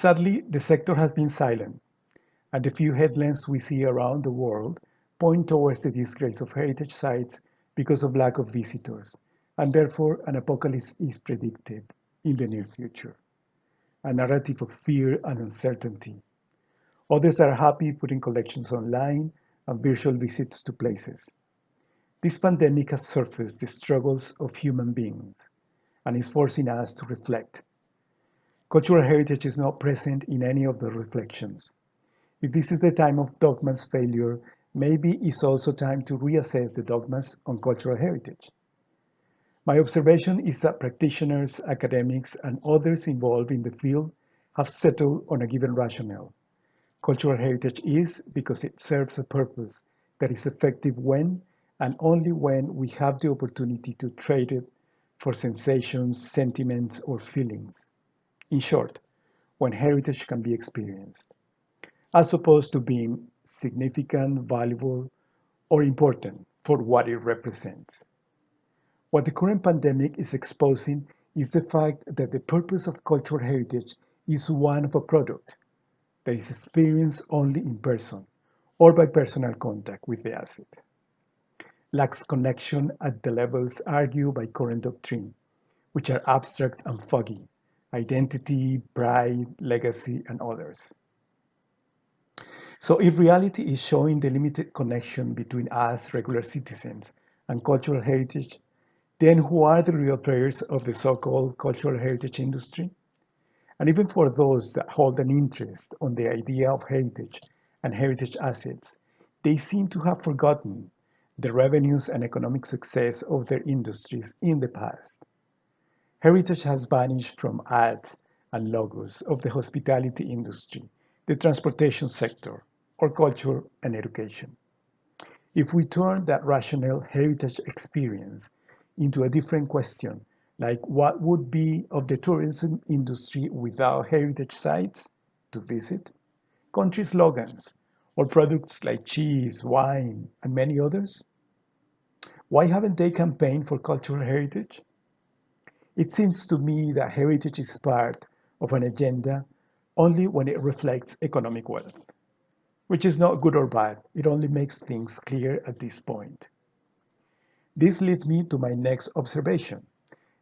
Sadly, the sector has been silent, and the few headlines we see around the world point towards the disgrace of heritage sites because of lack of visitors, and therefore an apocalypse is predicted in the near future, a narrative of fear and uncertainty. Others are happy putting collections online and virtual visits to places. This pandemic has surfaced the struggles of human beings and is forcing us to reflect. Cultural heritage is not present in any of the reflections. If this is the time of dogma's failure, maybe it's also time to reassess the dogmas on cultural heritage. My observation is that practitioners, academics, and others involved in the field have settled on a given rationale. Cultural heritage is because it serves a purpose that is effective when and only when we have the opportunity to trade it for sensations, sentiments, or feelings. In short, when heritage can be experienced, as opposed to being significant, valuable, or important for what it represents. What the current pandemic is exposing is the fact that the purpose of cultural heritage is one of a product that is experienced only in person or by personal contact with the asset, lacks connection at the levels argued by current doctrine, which are abstract and foggy, identity, pride, legacy, and others. So if reality is showing the limited connection between us, regular citizens, and cultural heritage, then who are the real players of the so-called cultural heritage industry? And even for those that hold an interest on the idea of heritage and heritage assets, they seem to have forgotten the revenues and economic success of their industries in the past. Heritage has vanished from ads and logos of the hospitality industry, the transportation sector, or culture and education. If we turn that rational heritage experience into a different question, like what would be of the tourism industry without heritage sites to visit, country slogans, or products like cheese, wine, and many others, why haven't they campaigned for cultural heritage? It seems to me that heritage is part of an agenda only when it reflects economic wealth, which is not good or bad. It only makes things clear at this point. This leads me to my next observation.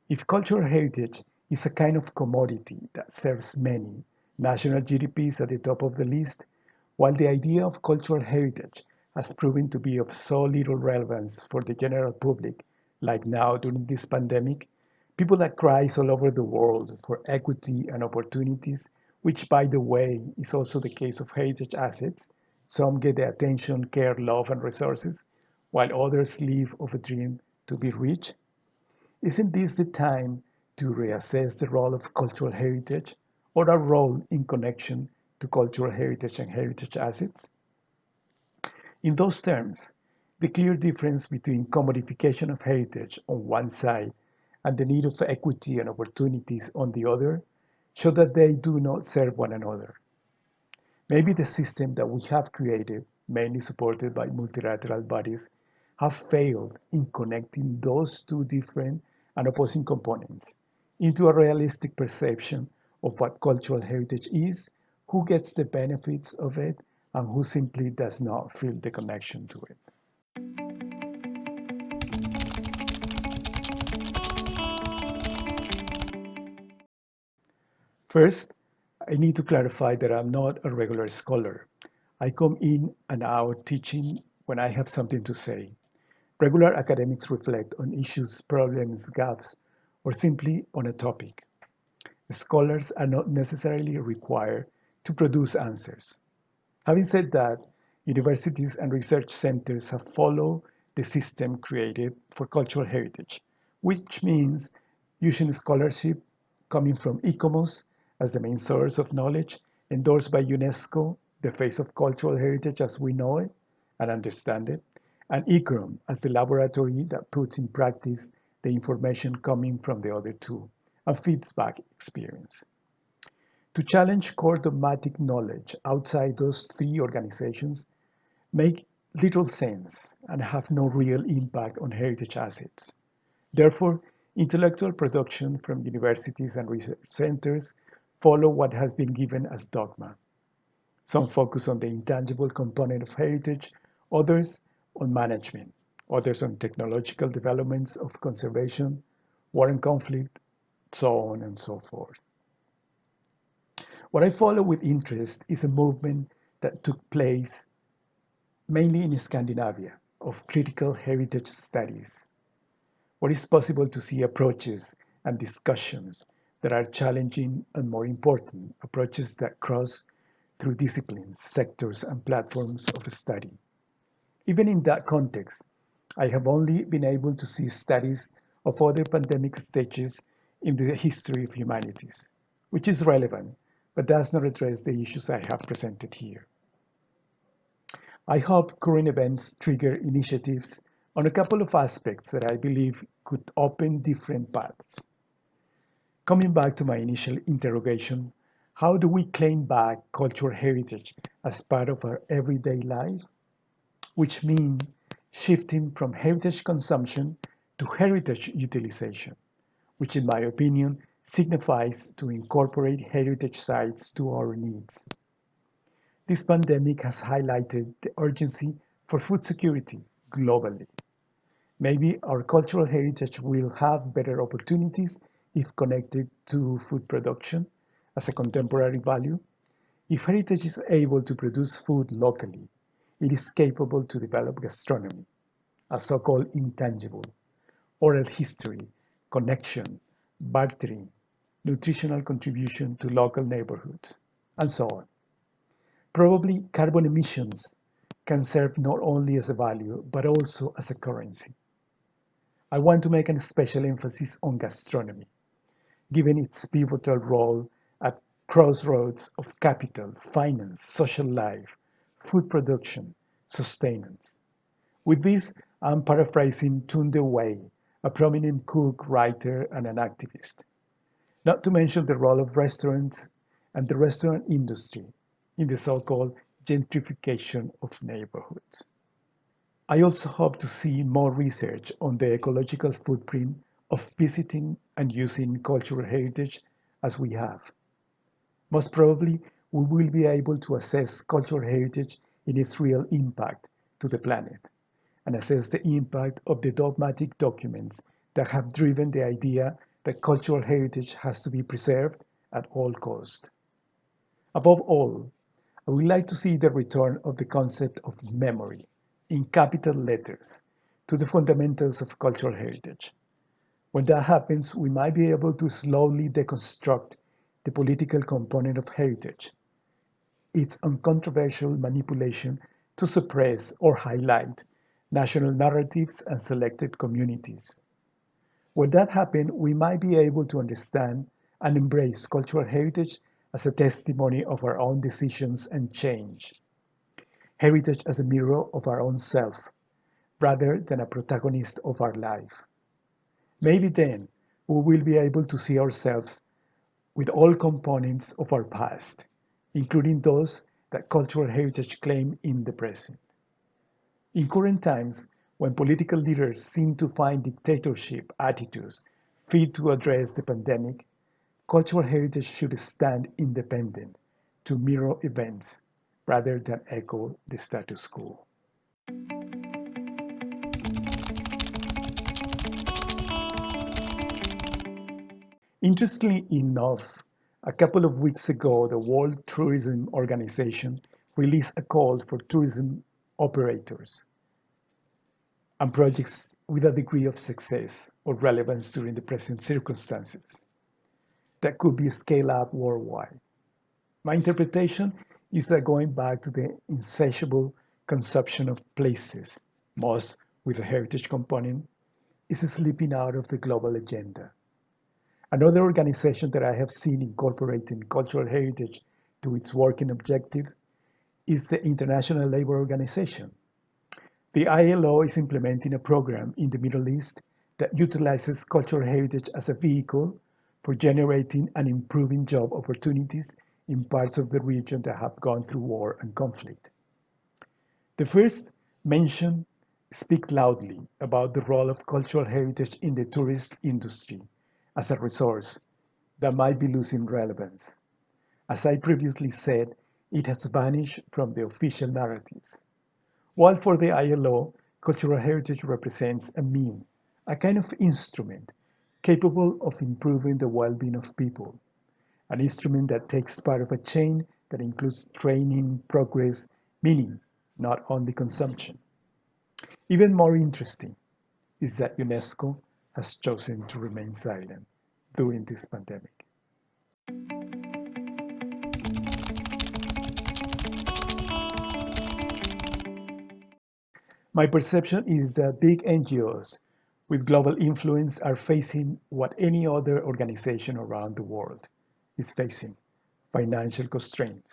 If cultural heritage is a kind of commodity that serves many, national GDPs at the top of the list, while the idea of cultural heritage has proven to be of so little relevance for the general public, like now during this pandemic, people that cries all over the world for equity and opportunities, which by the way is also the case of heritage assets, some get the attention, care, love, and resources, while others live of a dream to be rich. Isn't this the time to reassess the role of cultural heritage or our role in connection to cultural heritage and heritage assets? In those terms, the clear difference between commodification of heritage on one side and the need of equity and opportunities on the other show that they do not serve one another. Maybe the system that we have created, mainly supported by multilateral bodies, have failed in connecting those two different and opposing components into a realistic perception of what cultural heritage is, who gets the benefits of it, and who simply does not feel the connection to it. First, I need to clarify that I'm not a regular scholar. I come in and out teaching when I have something to say. Regular academics reflect on issues, problems, gaps, or simply on a topic. Scholars are not necessarily required to produce answers. Having said that, universities and research centers have followed the system created for cultural heritage, which means using scholarship coming from ICOMOS as the main source of knowledge, endorsed by UNESCO, the face of cultural heritage as we know it and understand it, and ICROM as the laboratory that puts in practice the information coming from the other two, and feedback experience. To challenge core dogmatic knowledge outside those three organizations make little sense and have no real impact on heritage assets. Therefore, intellectual production from universities and research centers follow what has been given as dogma. Some focus on the intangible component of heritage, others on management, others on technological developments of conservation, war and conflict, so on and so forth. What I follow with interest is a movement that took place mainly in Scandinavia of critical heritage studies, where it's possible to see approaches and discussions that are challenging and more important, approaches that cross through disciplines, sectors, and platforms of study. Even in that context, I have only been able to see studies of other pandemic stages in the history of humanities, which is relevant, but does not address the issues I have presented here. I hope current events trigger initiatives on a couple of aspects that I believe could open different paths. Coming back to my initial interrogation, how do we claim back cultural heritage as part of our everyday life? Which means shifting from heritage consumption to heritage utilization, which in my opinion signifies to incorporate heritage sites to our needs. This pandemic has highlighted the urgency for food security globally. Maybe our cultural heritage will have better opportunities if connected to food production as a contemporary value. If heritage is able to produce food locally, it is capable to develop gastronomy, a so-called intangible, oral history, connection, bartering, nutritional contribution to local neighborhoods, and so on. Probably carbon emissions can serve not only as a value, but also as a currency. I want to make a special emphasis on gastronomy, given its pivotal role at crossroads of capital, finance, social life, food production, sustenance. With this, I'm paraphrasing Tunde Wei, a prominent cook, writer, and an activist. Not to mention the role of restaurants and the restaurant industry in the so-called gentrification of neighborhoods. I also hope to see more research on the ecological footprint of visiting and using cultural heritage as we have. Most probably, we will be able to assess cultural heritage in its real impact to the planet and assess the impact of the dogmatic documents that have driven the idea that cultural heritage has to be preserved at all cost. Above all, I would like to see the return of the concept of memory in capital letters to the fundamentals of cultural heritage. When that happens, we might be able to slowly deconstruct the political component of heritage, its uncontroversial manipulation to suppress or highlight national narratives and selected communities. When that happens, we might be able to understand and embrace cultural heritage as a testimony of our own decisions and change. Heritage as a mirror of our own self, rather than a protagonist of our life. Maybe then we will be able to see ourselves with all components of our past, including those that cultural heritage claim in the present. In current times, when political leaders seem to find dictatorship attitudes fit to address the pandemic, cultural heritage should stand independent to mirror events rather than echo the status quo. Interestingly enough, a couple of weeks ago, the World Tourism Organization released a call for tourism operators and projects with a degree of success or relevance during the present circumstances that could be scaled up worldwide. My interpretation is that going back to the insatiable consumption of places, most with a heritage component, is slipping out of the global agenda. Another organization that I have seen incorporating cultural heritage to its working objective is the International Labour Organization. The ILO is implementing a program in the Middle East that utilizes cultural heritage as a vehicle for generating and improving job opportunities in parts of the region that have gone through war and conflict. The first mentioned speak loudly about the role of cultural heritage in the tourist industry as a resource that might be losing relevance. As I previously said, it has vanished from the official narratives. While for the ILO, cultural heritage represents a mean, a kind of instrument capable of improving the well-being of people, an instrument that takes part of a chain that includes training, progress, meaning, not only consumption. Even more interesting is that UNESCO has chosen to remain silent during this pandemic. My perception is that big NGOs with global influence are facing what any other organization around the world is facing: financial constraints.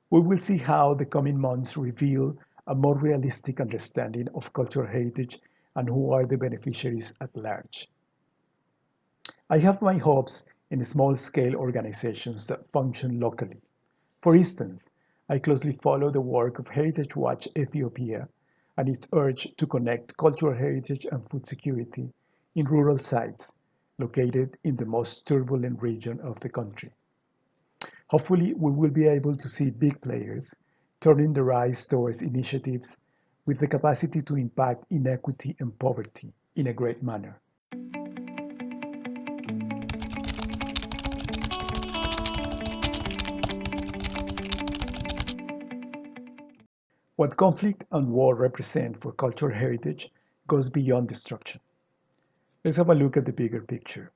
We will see how the coming months reveal a more realistic understanding of cultural heritage and who are the beneficiaries at large. I have my hopes in small-scale organizations that function locally. For instance, I closely follow the work of Heritage Watch Ethiopia and its urge to connect cultural heritage and food security in rural sites located in the most turbulent region of the country. Hopefully, we will be able to see big players turning their eyes towards initiatives with the capacity to impact inequity and poverty in a great manner. What conflict and war represent for cultural heritage goes beyond destruction. Let's have a look at the bigger picture.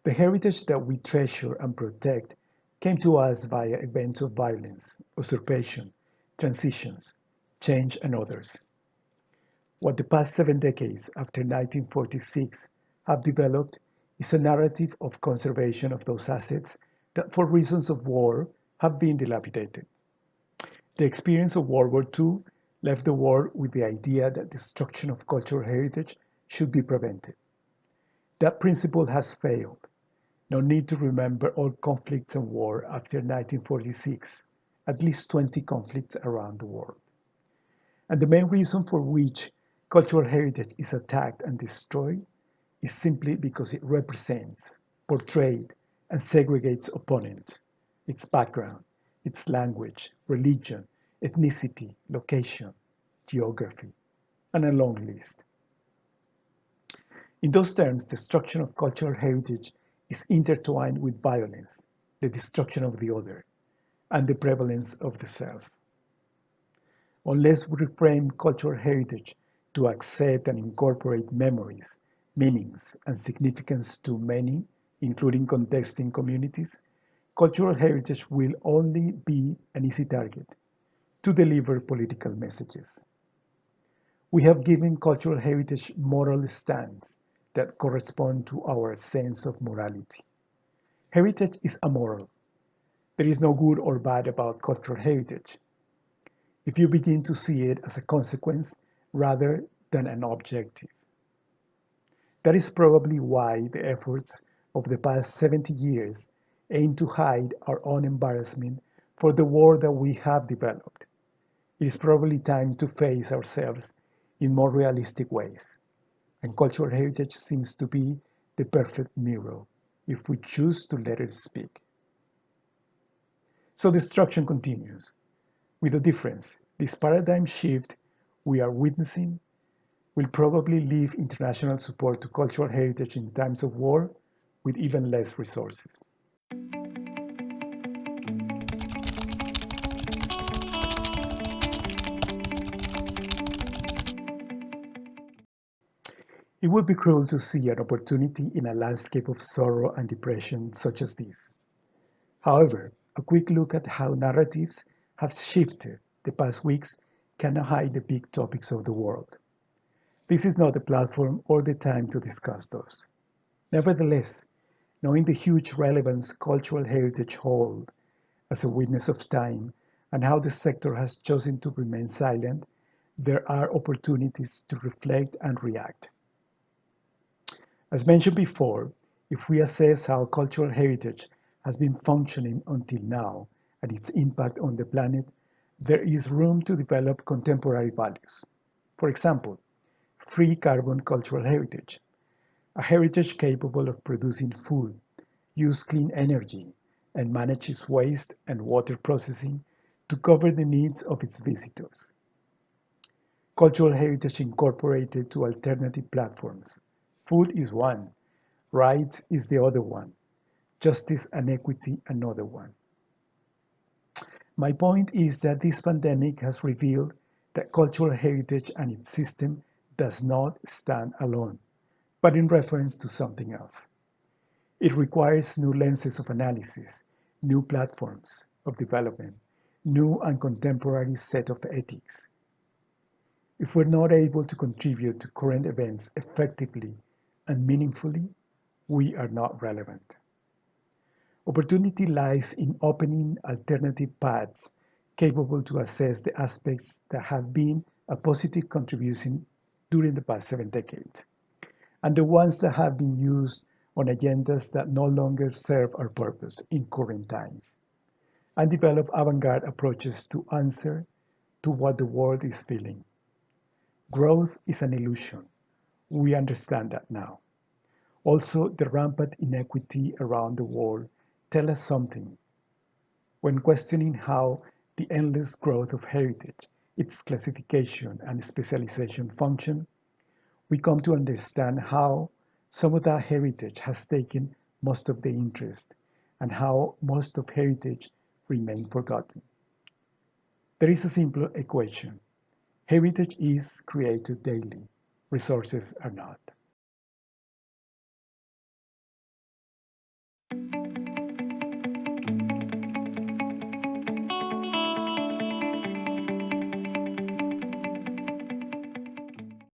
The heritage that we treasure and protect came to us via events of violence, usurpation, transitions, change, and others. What the past 7 decades after 1946 have developed is a narrative of conservation of those assets that, for reasons of war, have been dilapidated. The experience of World War II left the world with the idea that destruction of cultural heritage should be prevented. That principle has failed. No need to remember all conflicts and war after 1946, at least 20 conflicts around the world. And the main reason for which cultural heritage is attacked and destroyed is simply because it represents, portrays, and segregates opponents, its background, its language, religion, ethnicity, location, geography, and a long list. In those terms, destruction of cultural heritage is intertwined with violence, the destruction of the other, and the prevalence of the self. Unless we reframe cultural heritage to accept and incorporate memories, meanings, and significance to many, including contesting communities, cultural heritage will only be an easy target to deliver political messages. We have given cultural heritage moral stands that correspond to our sense of morality. Heritage is amoral. There is no good or bad about cultural heritage. If you begin to see it as a consequence rather than an objective. That is probably why the efforts of the past 70 years aim to hide our own embarrassment for the world that we have developed. It is probably time to face ourselves in more realistic ways, and cultural heritage seems to be the perfect mirror if we choose to let it speak. So destruction continues, with a difference. This paradigm shift we are witnessing will probably leave international support to cultural heritage in times of war with even less resources. It would be cruel to see an opportunity in a landscape of sorrow and depression such as this. However, a quick look at how narratives have shifted the past weeks cannot hide the big topics of the world. This is not the platform or the time to discuss those. Nevertheless, knowing the huge relevance cultural heritage hold as a witness of time and how the sector has chosen to remain silent, there are opportunities to reflect and react. As mentioned before, if we assess how cultural heritage has been functioning until now and its impact on the planet, there is room to develop contemporary values. For example, free carbon cultural heritage, a heritage capable of producing food, use clean energy, and manages waste and water processing to cover the needs of its visitors. Cultural heritage incorporated to alternative platforms. Food is one, rights is the other one, justice and equity another one. My point is that this pandemic has revealed that cultural heritage and its system does not stand alone, but in reference to something else. It requires new lenses of analysis, new platforms of development, new and contemporary set of ethics. If we're not able to contribute to current events effectively and meaningfully, we are not relevant. Opportunity lies in opening alternative paths capable to assess the aspects that have been a positive contribution during the past 7 decades, and the ones that have been used on agendas that no longer serve our purpose in current times, and develop avant-garde approaches to answer to what the world is feeling. Growth is an illusion. We understand that now. Also, the rampant inequity around the world tells us something. When questioning how the endless growth of heritage, its classification and specialization function, we come to understand how some of that heritage has taken most of the interest and how most of heritage remain forgotten. There is a simple equation. Heritage is created daily. Resources are not.